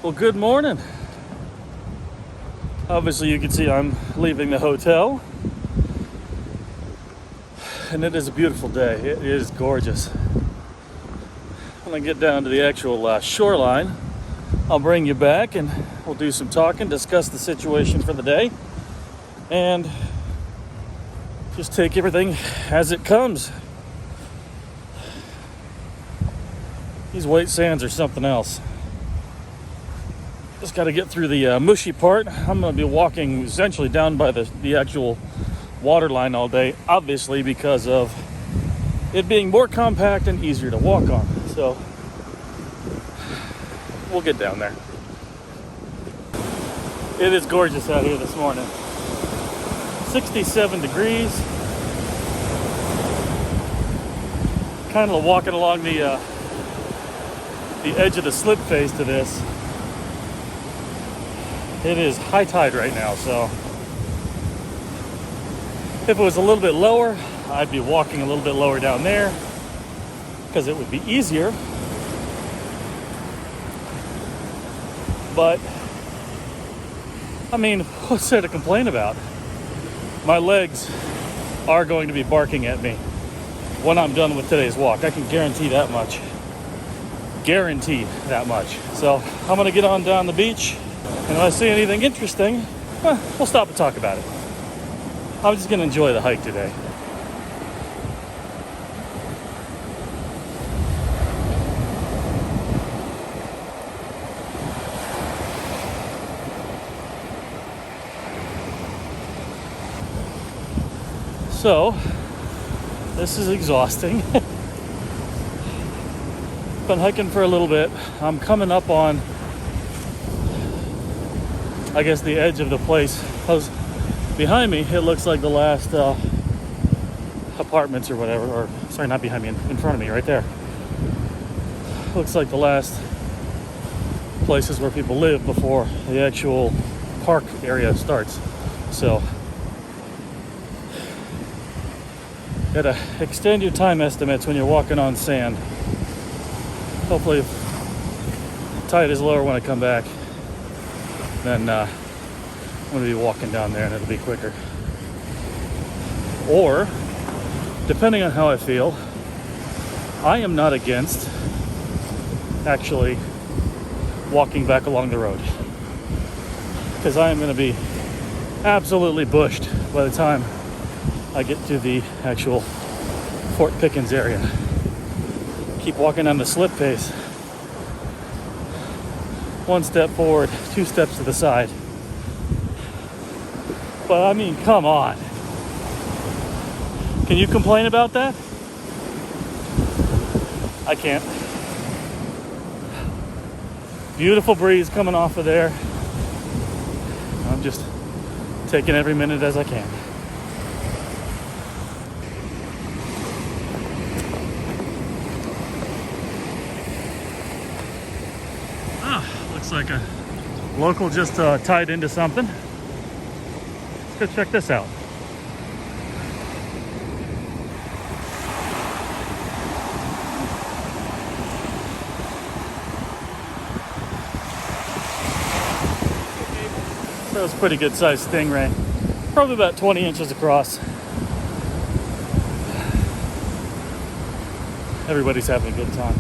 Well, good morning. Obviously, you can see I'm leaving the hotel, and it is a beautiful day. It is gorgeous. When I get down to the actual shoreline, I'll bring you back and we'll do some talking, discuss the situation for the day, and just take everything as it comes. These white sands are something else. Just got to get through the mushy part. I'm going to be walking essentially down by the actual water line all day, obviously because of it being more compact and easier to walk on. So we'll get down there. It is gorgeous out here this morning. 67 degrees. Kind of walking along the edge of the slip face to this. It is high tide right now, so if it was a little bit lower, I'd be walking a little bit lower down there because it would be easier. But, I mean, what's there to complain about? My legs are going to be barking at me when I'm done with today's walk. I can guarantee that much. Guarantee that much. So, I'm going to get on down the beach. And if I see anything interesting, we'll stop and talk about it. I'm just going to enjoy the hike today. So, this is exhausting. Been hiking for a little bit. I'm coming up on, I guess, the edge of the place. Behind me, it looks like the last apartments or whatever, or sorry, not behind me, in front of me, right there. Looks like the last places where people live before the actual park area starts. So, gotta extend your time estimates when you're walking on sand. Hopefully, if the tide is lower when I come back, then I'm going to be walking down there and it'll be quicker. Or, depending on how I feel, I am not against actually walking back along the road. Because I am going to be absolutely bushed by the time I get to the actual Fort Pickens area. Keep walking on the slip face. One step forward, two steps to the side. But I mean, come on. Can you complain about that? I can't. Beautiful breeze coming off of there. I'm just taking every minute as I can. Looks like a local just tied into something. Let's go check this out. That was a pretty good sized stingray. Probably about 20 inches across. Everybody's having a good time.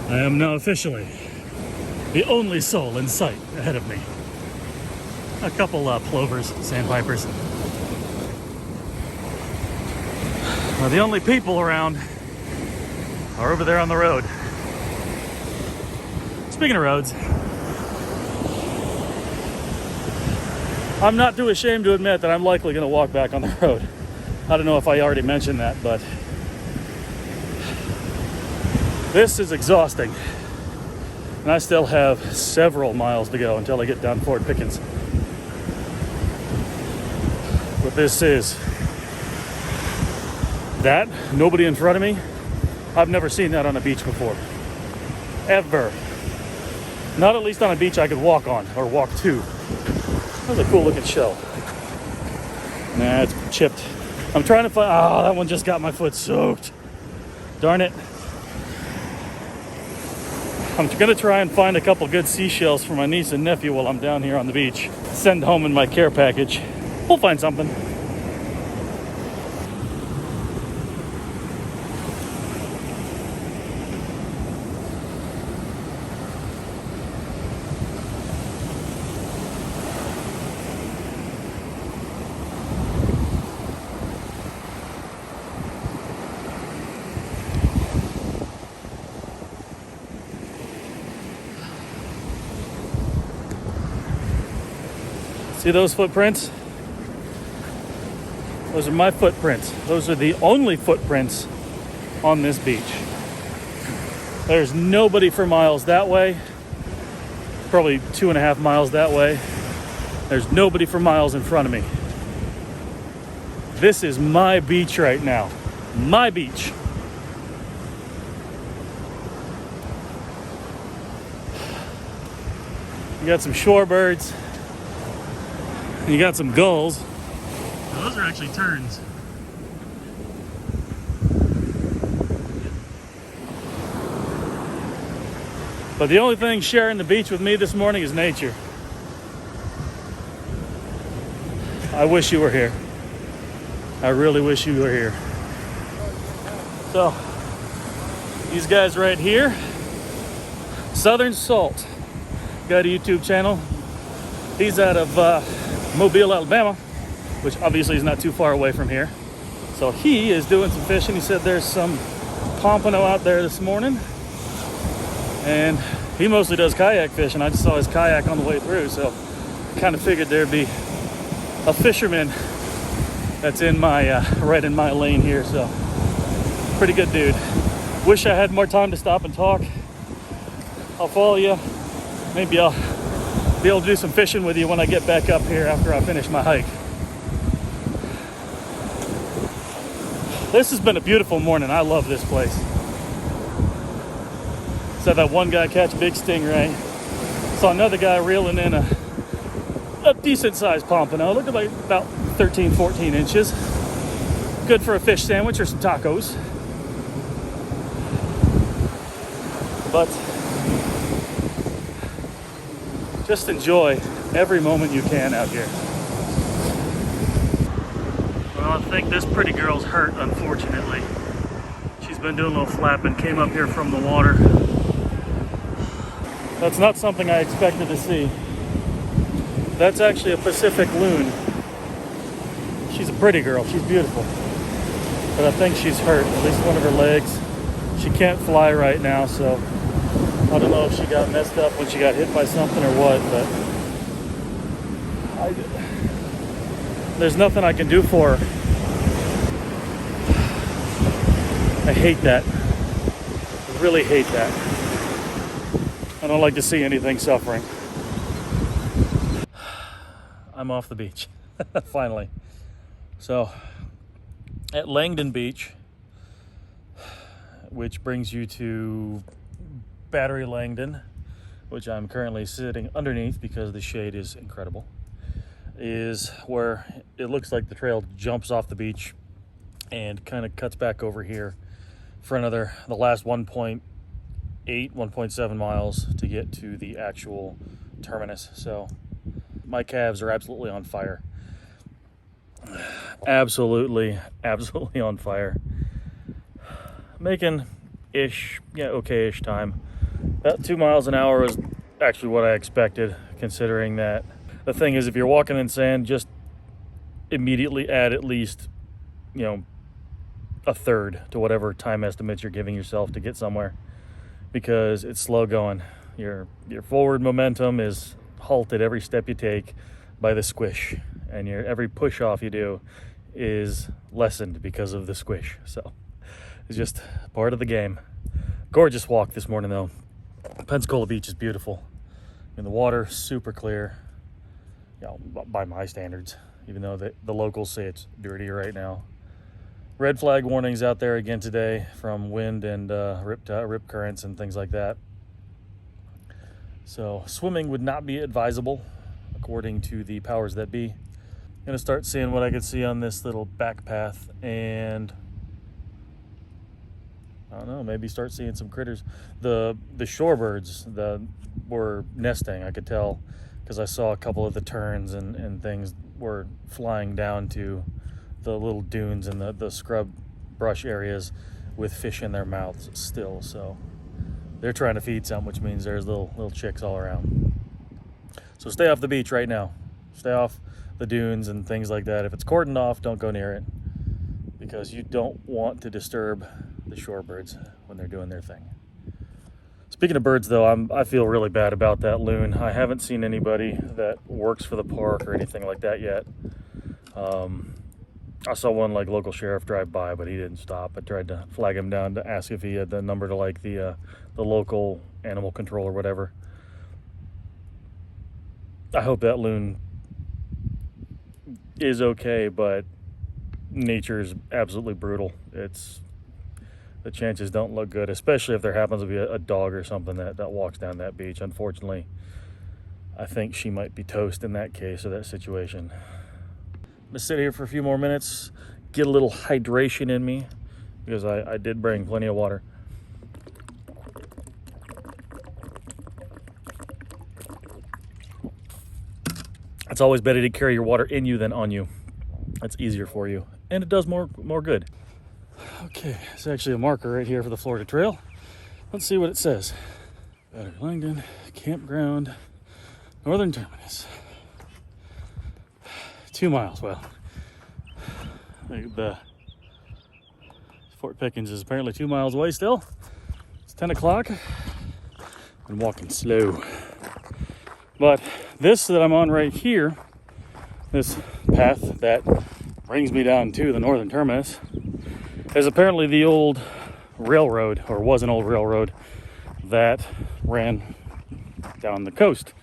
I am now officially the only soul in sight ahead of me. A couple plovers, sandpipers. The only people around are over there on the road. Speaking of roads, I'm not too ashamed to admit that I'm likely going to walk back on the road. I don't know if I already mentioned that, but this is exhausting. And I still have several miles to go until I get down Fort Pickens. What this is, that, nobody in front of me, I've never seen that on a beach before. Ever. Not at least on a beach I could walk on, or walk to. That was a cool looking shell. Nah, it's chipped. I'm trying to find, oh, that one just got my foot soaked. Darn it. I'm gonna try and find a couple good seashells for my niece and nephew while I'm down here on the beach. Send home in my care package. We'll find something. See those footprints? Those are my footprints. Those are the only footprints on this beach. There's nobody for miles that way. Probably 2.5 miles that way. There's nobody for miles in front of me. This is my beach right now. My beach. You got some shorebirds. You got some gulls. Those are actually terns. But the only thing sharing the beach with me this morning is nature. I wish you were here. I really wish you were here. So, these guys right here, Southern Salt, got a YouTube channel. He's out of Mobile, Alabama, which obviously is not too far away from here. So he is doing some fishing. He said there's some pompano out there this morning. And he mostly does kayak fishing. I just saw his kayak on the way through, so kind of figured there'd be a fisherman that's in my right in my lane here. So pretty good dude. Wish I had more time to stop and talk. I'll follow you. Maybe I'll be able to do some fishing with you when I get back up here after I finish my hike. This has been a beautiful morning. I love this place. Saw that one guy catch a big stingray. Saw another guy reeling in a decent sized pompano. Looked like about 13, 14 inches. Good for a fish sandwich or some tacos. But just enjoy every moment you can out here. Well, I think this pretty girl's hurt, unfortunately. She's been doing a little flapping, came up here from the water. That's not something I expected to see. That's actually a Pacific loon. She's a pretty girl, she's beautiful. But I think she's hurt, at least one of her legs. She can't fly right now, so I don't know if she got messed up when she got hit by something or what, but there's nothing I can do for her. I hate that. I really hate that. I don't like to see anything suffering. I'm off the beach, finally. So, at Langdon Beach, which brings you to Battery Langdon, which I'm currently sitting underneath because the shade is incredible, is where it looks like the trail jumps off the beach and kind of cuts back over here for the last 1.8, 1.7 miles to get to the actual terminus. So my calves are absolutely on fire. Absolutely on fire. Making okay-ish time. About 2 miles an hour is actually what I expected, considering that the thing is, if you're walking in sand, just immediately add at least, a third to whatever time estimates you're giving yourself to get somewhere, because it's slow going. Your forward momentum is halted every step you take by the squish, and every push off you do is lessened because of the squish. So it's just part of the game. Gorgeous walk this morning though. Pensacola Beach is beautiful. The water super clear, by my standards, even though the locals say it's dirty right now. Red flag warnings out there again today from wind and rip currents and things like that. So, swimming would not be advisable, according to the powers that be. Gonna start seeing what I could see on this little back path, and I don't know, maybe start seeing some critters. The shorebirds were nesting, I could tell, because I saw a couple of the terns and things were flying down to the little dunes and the scrub brush areas with fish in their mouths still. So they're trying to feed something, which means there's little chicks all around. So stay off the beach right now. Stay off the dunes and things like that. If it's cordoned off, don't go near it, because you don't want to disturb the shorebirds when they're doing their thing. Speaking of birds, though, I feel really bad about that loon. I haven't seen anybody that works for the park or anything like that yet. I saw one like local sheriff drive by, but he didn't stop. I tried to flag him down to ask if he had the number to like the local animal control or whatever. I hope that loon is okay, but nature's absolutely brutal. The chances don't look good, especially if there happens to be a dog or something that walks down that beach. Unfortunately, I think she might be toast in that case or that situation. I'm gonna sit here for a few more minutes, get a little hydration in me, because I did bring plenty of water. It's always better to carry your water in you than on you. That's easier for you, and it does more good. Okay, it's actually a marker right here for the Florida Trail. Let's see what it says. Battery Langdon, Campground, Northern Terminus. 2 miles. Well, the Fort Pickens is apparently 2 miles away still. It's 10 o'clock. I'm walking slow. But this that I'm on right here, this path that brings me down to the Northern Terminus, is apparently the old railroad, or was an old railroad that ran down the coast.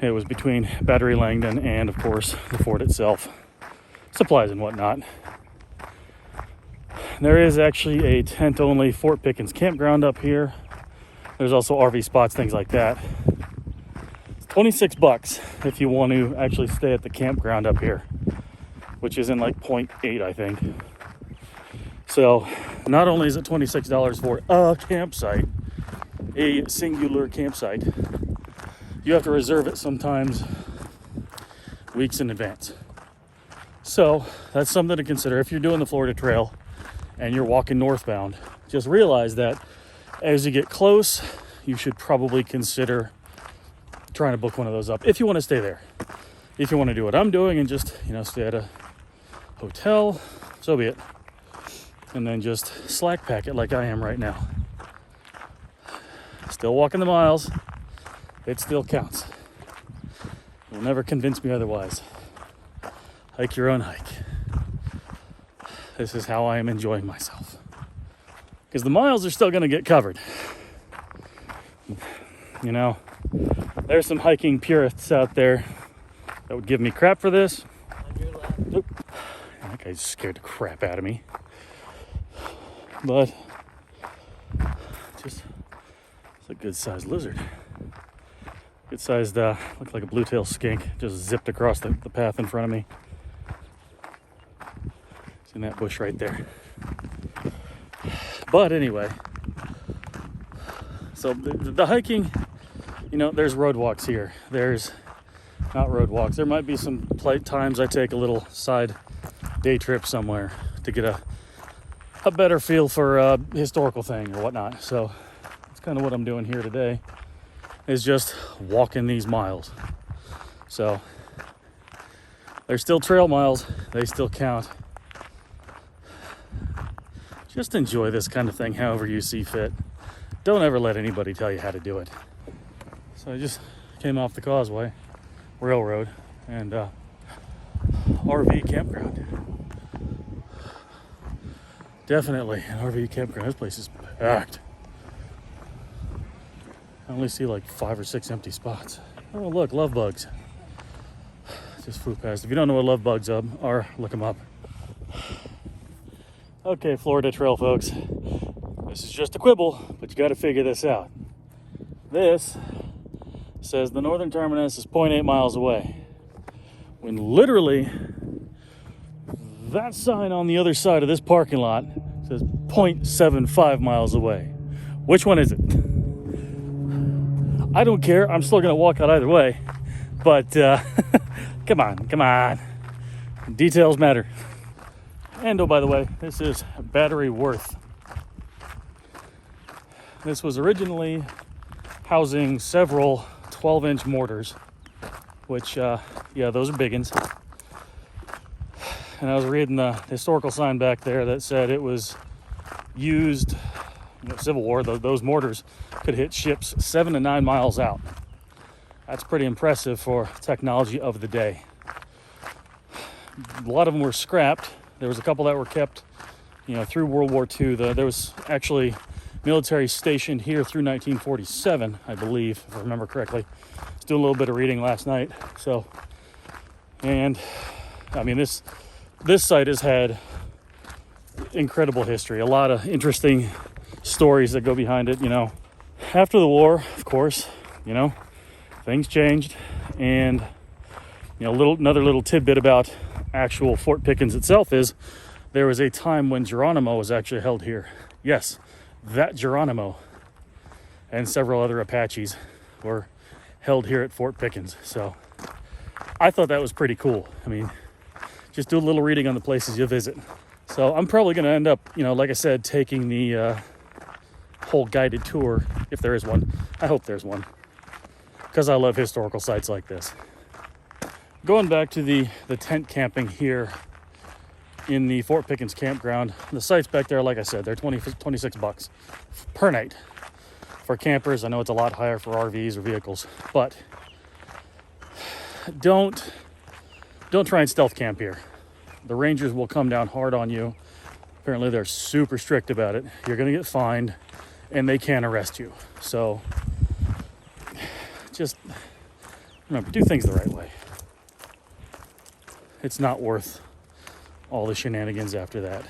It was between Battery Langdon and, of course, the fort itself, supplies and whatnot. There is actually a tent-only Fort Pickens campground up here. There's also RV spots, things like that. It's $26 if you want to actually stay at the campground up here, which is in like 0.8, I think. So not only is it $26 for a campsite, a singular campsite, you have to reserve it sometimes weeks in advance. So that's something to consider if you're doing the Florida Trail and you're walking northbound. Just realize that as you get close, you should probably consider trying to book one of those up if you want to stay there. If you want to do what I'm doing and just, stay at a hotel, so be it. And then just slack pack it like I am right now. Still walking the miles. It still counts. You'll never convince me otherwise. Hike your own hike. This is how I am enjoying myself. Because the miles are still going to get covered. There's some hiking purists out there that would give me crap for this. Oop. That guy's scared the crap out of me. But it's a good-sized lizard. Good-sized, looked like a blue-tailed skink. Just zipped across the path in front of me. It's in that bush right there. But anyway, so the hiking, there's road walks here. There's not road walks. There might be some times I take a little side day trip somewhere to get a better feel for a historical thing or whatnot. So that's kind of what I'm doing here today, is just walking these miles. So they're still trail miles. They still count. Just enjoy this kind of thing however you see fit. Don't ever let anybody tell you how to do it. So I just came off the causeway, railroad, and RV campground. Definitely an RV campground. This place is packed. I only see like 5 or 6 empty spots. Oh, look, love bugs. Just flew past. If you don't know what love bugs are, look them up. Okay, Florida Trail folks. This is just a quibble, but you got to figure this out. This says the Northern Terminus is 0.8 miles away, when literally That sign on the other side of this parking lot says 0.75 miles away. Which one is it? I don't care. I'm still going to walk out either way. But come on. Details matter. And oh, by the way, this is Battery Worth. This was originally housing several 12-inch mortars, which, yeah, those are Pickens. And I was reading the historical sign back there that said it was used, Civil War, those mortars could hit ships 7 to 9 miles out. That's pretty impressive for technology of the day. A lot of them were scrapped. There was a couple that were kept, through World War II. There was actually military stationed here through 1947, I believe, if I remember correctly. I was doing a little bit of reading last night. So, and I mean, this site has had incredible history, a lot of interesting stories that go behind it. After the war, of course, things changed, and another little tidbit about actual Fort Pickens itself is there was a time when Geronimo was actually held here. Yes, that Geronimo and several other Apaches were held here at Fort Pickens. So I thought that was pretty cool. I mean, just do a little reading on the places you visit. So I'm probably going to end up, like I said, taking the whole guided tour, if there is one. I hope there's one, because I love historical sites like this. Going back to the tent camping here in the Fort Pickens campground, the sites back there, like I said, they're $26 per night. For campers, I know it's a lot higher for RVs or vehicles, but don't try and stealth camp here. The rangers will come down hard on you. Apparently they're super strict about it. You're going to get fined, and they can arrest you. So just remember, do things the right way. It's not worth all the shenanigans after that.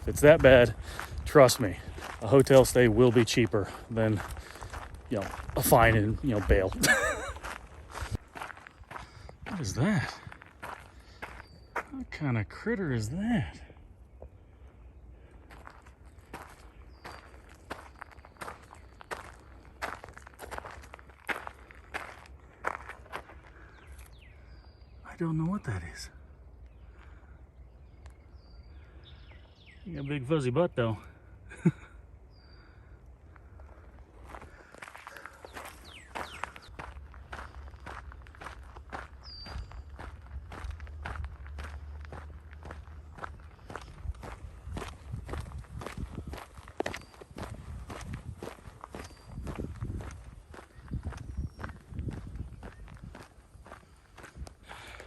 If it's that bad, trust me, a hotel stay will be cheaper than, a fine and, bail. What is that? What kind of critter is that? I don't know what that is. You got a big fuzzy butt though.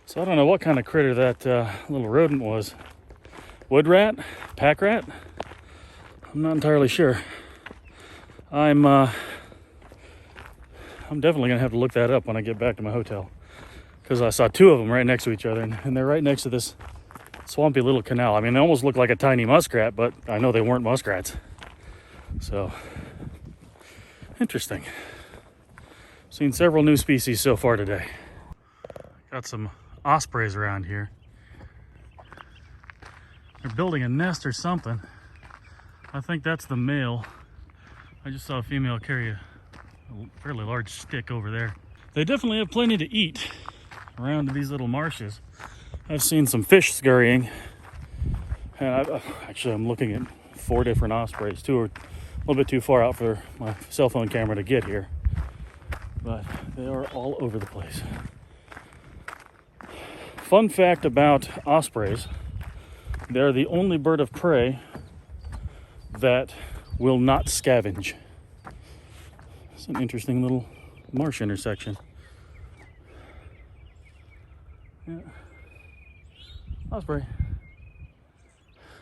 So I don't know what kind of critter that little rodent was. Wood rat? Pack rat? I'm not entirely sure. I'm definitely gonna have to look that up when I get back to my hotel, because I saw two of them right next to each other, and they're right next to this swampy little canal. I mean, they almost look like a tiny muskrat, but I know they weren't muskrats. So interesting. Seen several new species so far today. Got some ospreys around here. They're building a nest or something. I think that's the male. I just saw a female carry a fairly large stick over there. They definitely have plenty to eat around these little marshes. I've seen some fish scurrying, and I'm looking at 4 different ospreys. 2 are a little bit too far out for my cell phone camera to get here, but they are all over the place. Fun fact about ospreys: they're the only bird of prey that will not scavenge. It's an interesting little marsh intersection. Yeah. Osprey.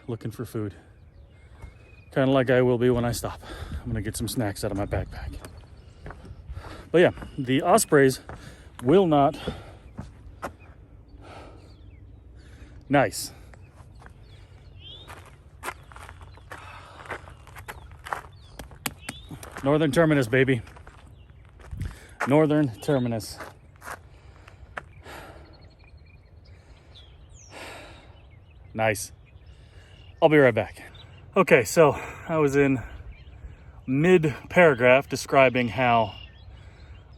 Looking for food. Kind of like I will be when I stop. I'm gonna get some snacks out of my backpack. But yeah, the ospreys will not. Nice. Northern Terminus, baby. Northern Terminus. Nice. I'll be right back. Okay, so I was in mid-paragraph describing how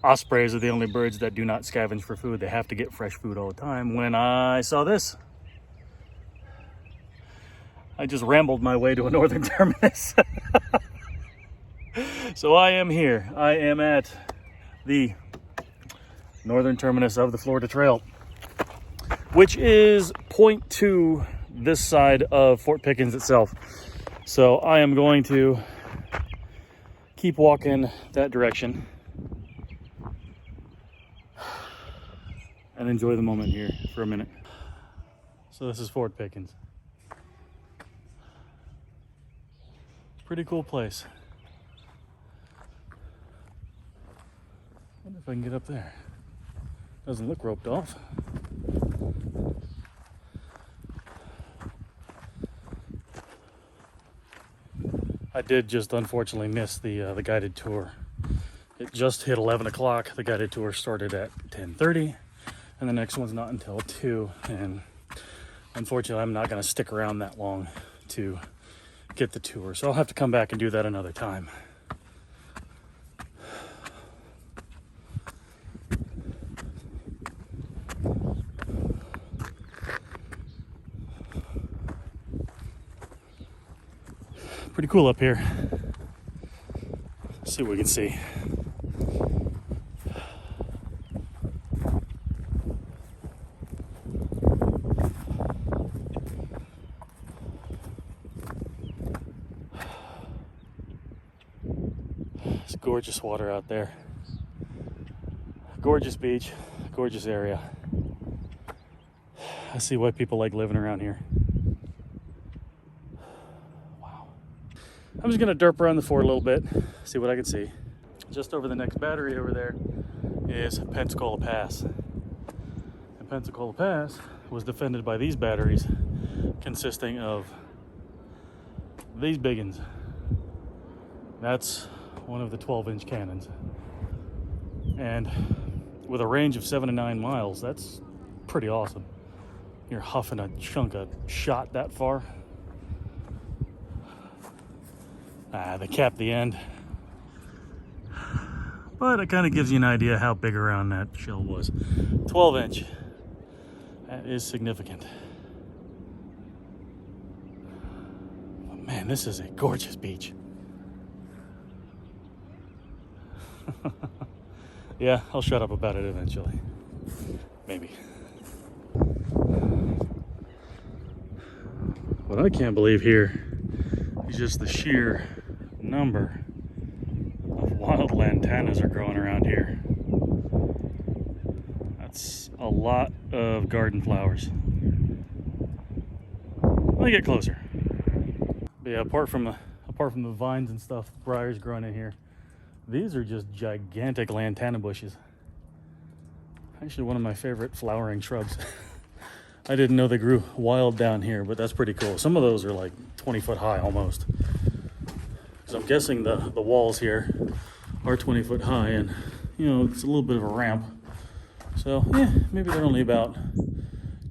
ospreys are the only birds that do not scavenge for food. They have to get fresh food all the time. When I saw this, I just rambled my way to a northern terminus. So I am here. I am at the northern terminus of the Florida Trail, which is 0.2 this side of Fort Pickens itself. So I am going to keep walking that direction and enjoy the moment here for a minute. So this is Fort Pickens. Pretty cool place. Wonder if I can get up there. Doesn't look roped off. I did just unfortunately miss the guided tour. It just hit 11 o'clock. The guided tour started at 10:30, and the next one's not until 2. And unfortunately, I'm not going to stick around that long to get the tour, so I'll have to come back and do that another time. Pretty cool up here. Let's see what we can see. It's gorgeous water out there. Gorgeous beach, gorgeous area. I see why people like living around here. I'm just gonna derp around the fort a little bit, see what I can see. Just over the next battery over there is Pensacola Pass. And Pensacola Pass was defended by these batteries consisting of these biggins. That's one of the 12-inch cannons. And with a range of 7 to 9 miles, that's pretty awesome. You're huffing a chunk of shot that far. They capped the end, but it kind of gives you an idea how big around that shell was. 12-inch, that is significant. But man, this is a gorgeous beach. Yeah, I'll shut up about it eventually, maybe. What I can't believe here is just the sheer number of wild lantanas are growing around here. That's a lot of garden flowers. Let me get closer. But yeah, apart from the vines and stuff, briars growing in here, these are just gigantic lantana bushes. Actually, one of my favorite flowering shrubs. I didn't know they grew wild down here, but that's pretty cool. Some of those are like 20 foot high almost. So I'm guessing the walls here are 20 foot high, and you know, it's a little bit of a ramp. So yeah, maybe they're only about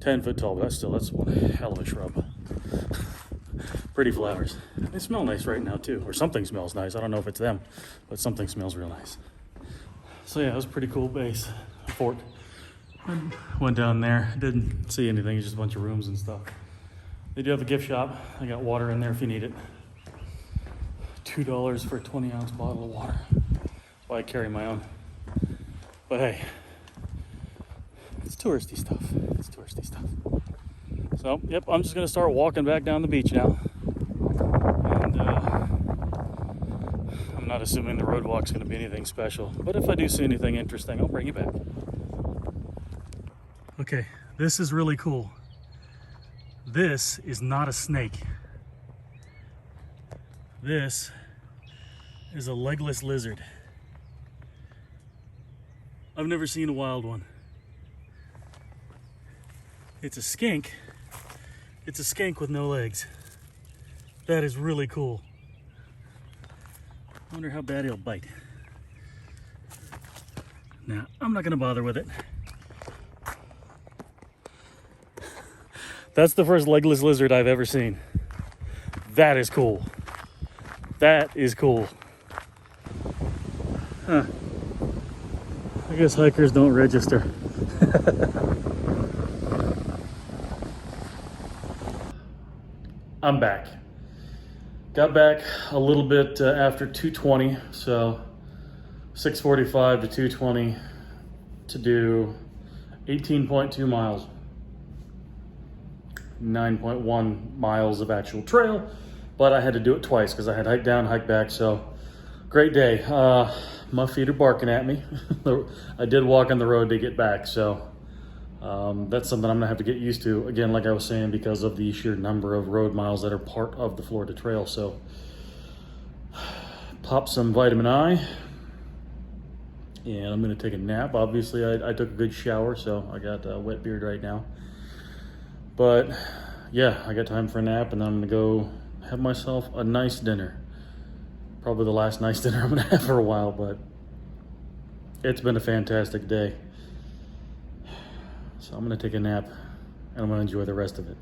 10 foot tall, but that's one hell of a shrub. Pretty flowers. They smell nice right now too, or something smells nice. I don't know if it's them, but something smells real nice. So yeah, it was a pretty cool base, fort. I went down there, didn't see anything, it's just a bunch of rooms and stuff. They do have a gift shop. I got water in there if you need it. $2 for a 20-ounce bottle of water. That's why I carry my own. But hey, it's touristy stuff. It's touristy stuff. So, yep, I'm just gonna start walking back down the beach now. And I'm not assuming the road walk's gonna be anything special. But if I do see anything interesting, I'll bring you back. Okay, this is really cool. This is not a snake. This is a legless lizard. I've never seen a wild one. It's a skink. It's a skink with no legs. That is really cool. I wonder how bad he'll bite. Now, I'm not gonna bother with it. That's the first legless lizard I've ever seen. That is cool. That is cool. Huh. I guess hikers don't register. I'm back. Got back a little bit after 2:20, so 6:45 to 2:20 to do 18.2 miles. 9.1 miles of actual trail, but I had to do it twice because I had hike down, hike back, so great day. My feet are barking at me. I did walk on the road to get back, so that's something I'm gonna have to get used to, again, like I was saying, because of the sheer number of road miles that are part of the Florida Trail. So pop some vitamin I, and I'm gonna take a nap. Obviously I took a good shower, so I got a wet beard right now. But yeah, I got time for a nap, and then I'm gonna go have myself a nice dinner. Probably the last nice dinner I'm gonna have for a while, but it's been a fantastic day. So I'm gonna take a nap, and I'm gonna enjoy the rest of it.